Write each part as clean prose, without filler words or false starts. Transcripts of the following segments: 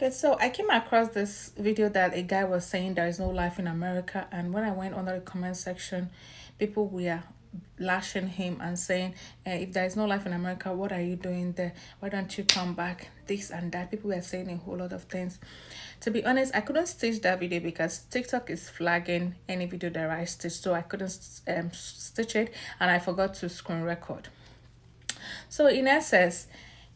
Okay, so I came across this video that a guy was saying there is no life in America, and when I went under the comment section, people were lashing him and saying, if there is no life in America, what are you doing there? Why don't you come back? This and that. People were saying a whole lot of things. To be honest, I couldn't stitch that video because TikTok is flagging any video that I stitch, so I couldn't stitch it, and I forgot to screen record. So in essence,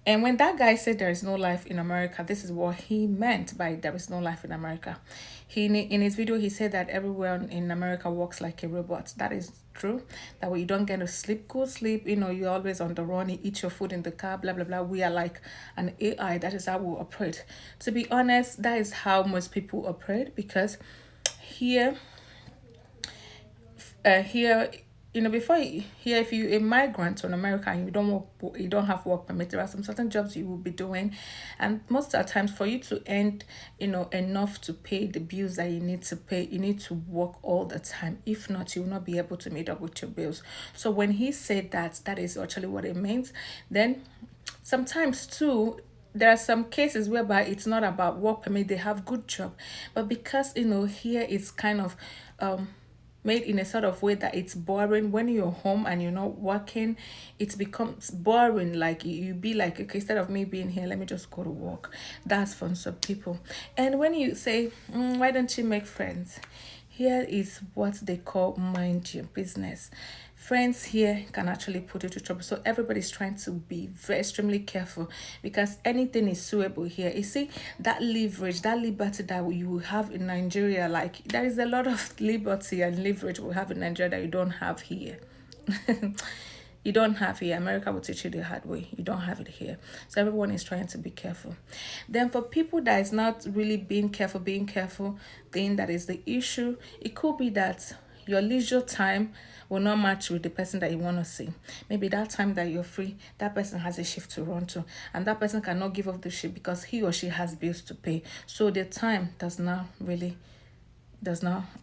and when that guy said there is no life in America, this is what he meant by there is no life in America. He in his video he said that everyone in America works like a robot. That is true. That way you don't get to sleep, good sleep. You're always on the run. You eat your food in the car. Blah blah blah. We are like an AI. That is how we operate. To be honest, that is how most people operate because here here before here, if you a migrant to America and you don't have work permit, there are some certain jobs you will be doing, and most of the times for you to earn enough to pay the bills that you need to pay, you need to work all the time. If not, you will not be able to meet up with your bills. So when he said that, that is actually what it means. Then sometimes too, there are some cases whereby it's not about work permit, they have good job, but because here it's kind of made in a sort of way that it's boring when you're home and you're not working. It becomes boring, like you be like, okay, instead of me being here, let me just go to work. That's for some people. And when you say, why don't you make friends, here is what they call mind your business. Friends here can actually put you to trouble. So everybody's trying to be very extremely careful because anything is suable here. You see, that leverage, that liberty that you will have in Nigeria, like there is a lot of liberty and leverage we have in Nigeria that you don't have here. You don't have here. America will teach you the hard way. You don't have it here. So everyone is trying to be careful. Then for people that is not really being careful, then that is the issue. It could be that your leisure time will not match with the person that you want to see. Maybe that time that you're free, that person has a shift to run to, and that person cannot give up the shift because he or she has bills to pay. So the time does not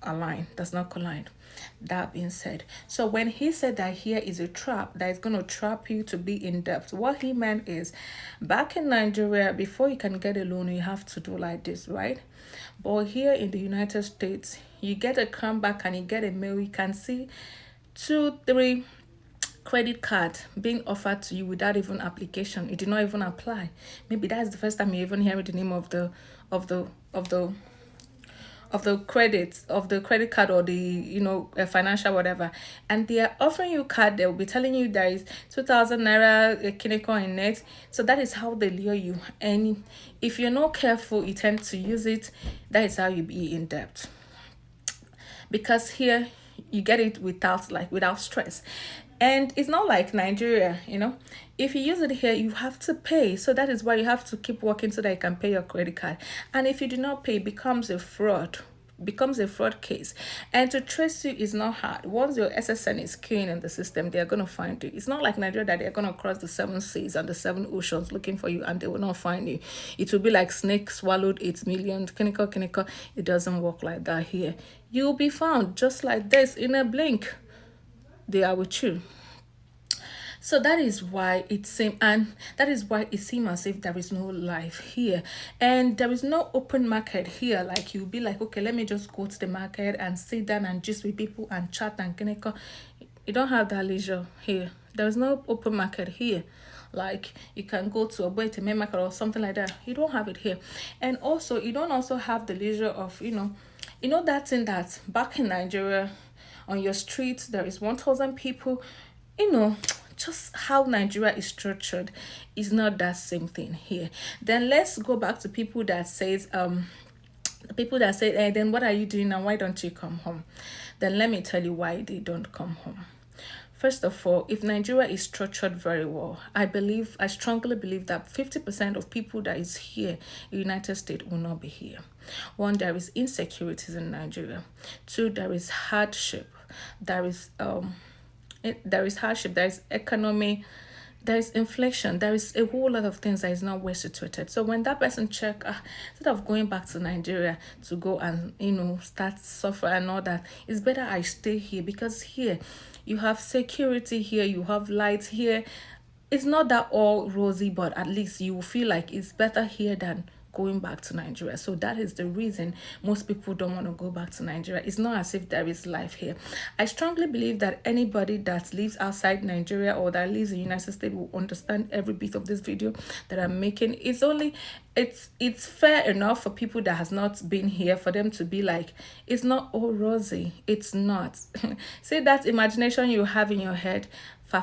align, does not collide. That being said, so when he said that here is a trap that is going to trap you to be in debt, what he meant is back in Nigeria, before you can get a loan, you have to do like this, right? But here in the United States, you get a comeback and you get a mail, you can see two, three credit card being offered to you without even application. It did not even apply. Maybe that's the first time you even hear the name of the of the of the credit card or the financial whatever, and they are offering you card. They will be telling you there is 2,000 naira kineko in it. So that is how they lure you, and if you're not careful you tend to use it. That is how you be in debt, because here you get it without stress. And it's not like Nigeria. If you use it here you have to pay, so that is why you have to keep working so that you can pay your credit card. And if you do not pay, it becomes a fraud case, and to trace you is not hard. Once your SSN is queuing in the system, they're going to find you. It's not like Nigeria that they're going to cross the seven seas and the seven oceans looking for you and they will not find you. It will be like snake swallowed 8 million kiniko. It doesn't work like that here. You'll be found just like this in a blink. They are with you. So that is why it seems as if there is no life here, and there is no open market here. Like you'll be like, okay, let me just go to the market and sit down and just with people and chat and kineko. You don't have that leisure here. There is no open market here. Like you can go to a main market or something like that. You don't have it here, and also you don't also have the leisure of that thing that back in Nigeria, on your streets there is 1,000 people. you know just how Nigeria is structured is not that same thing here. Then let's go back to people that say, then what are you doing and why don't you come home? Then let me tell you why they don't come home. First of all, if Nigeria is structured very well, I strongly believe that 50% of people that is here in the United States will not be here. One, there is insecurities in Nigeria. Two, there is hardship. There is hardship, there is economy, there is inflation, there is a whole lot of things that is not well situated. So when that person check, instead of going back to Nigeria to go and start suffer and all that, it's better I stay here, because here you have security, here you have lights, here it's not that all rosy, but at least you will feel like it's better here than going back to Nigeria. So that is the reason most people don't want to go back to Nigeria. It's not as if there is life here. I strongly believe that anybody that lives outside Nigeria or that lives in the United States will understand every bit of this video that I'm making. It's fair enough for people that has not been here for them to be like, it's not all rosy. It's not. See that imagination you have in your head, far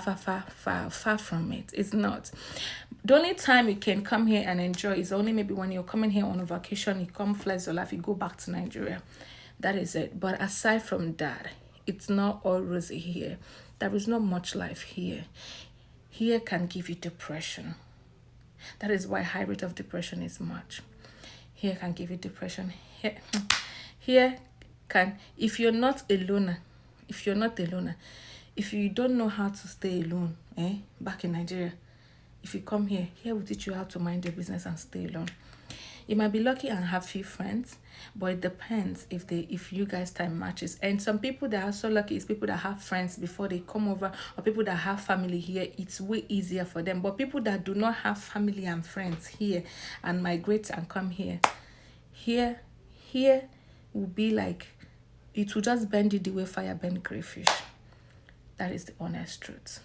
from it. It's not. The only time you can come here and enjoy is only maybe when you're coming here on a vacation, you come flex your life, you go back to Nigeria. That is it. But aside from that, it's not all rosy here. There is not much life here. Here can give you depression. That is why high rate of depression is much. Here can give you depression. Here can, if you're not a loner, if you don't know how to stay alone, back in Nigeria, if you come here, here will teach you how to mind your business and stay alone. You might be lucky and have few friends, but it depends if you guys time matches. And some people that are so lucky is people that have friends before they come over, or people that have family here. It's way easier for them. But people that do not have family and friends here and migrate and come here will be like, it will just bend you the way fire bend crayfish. That is the honest truth.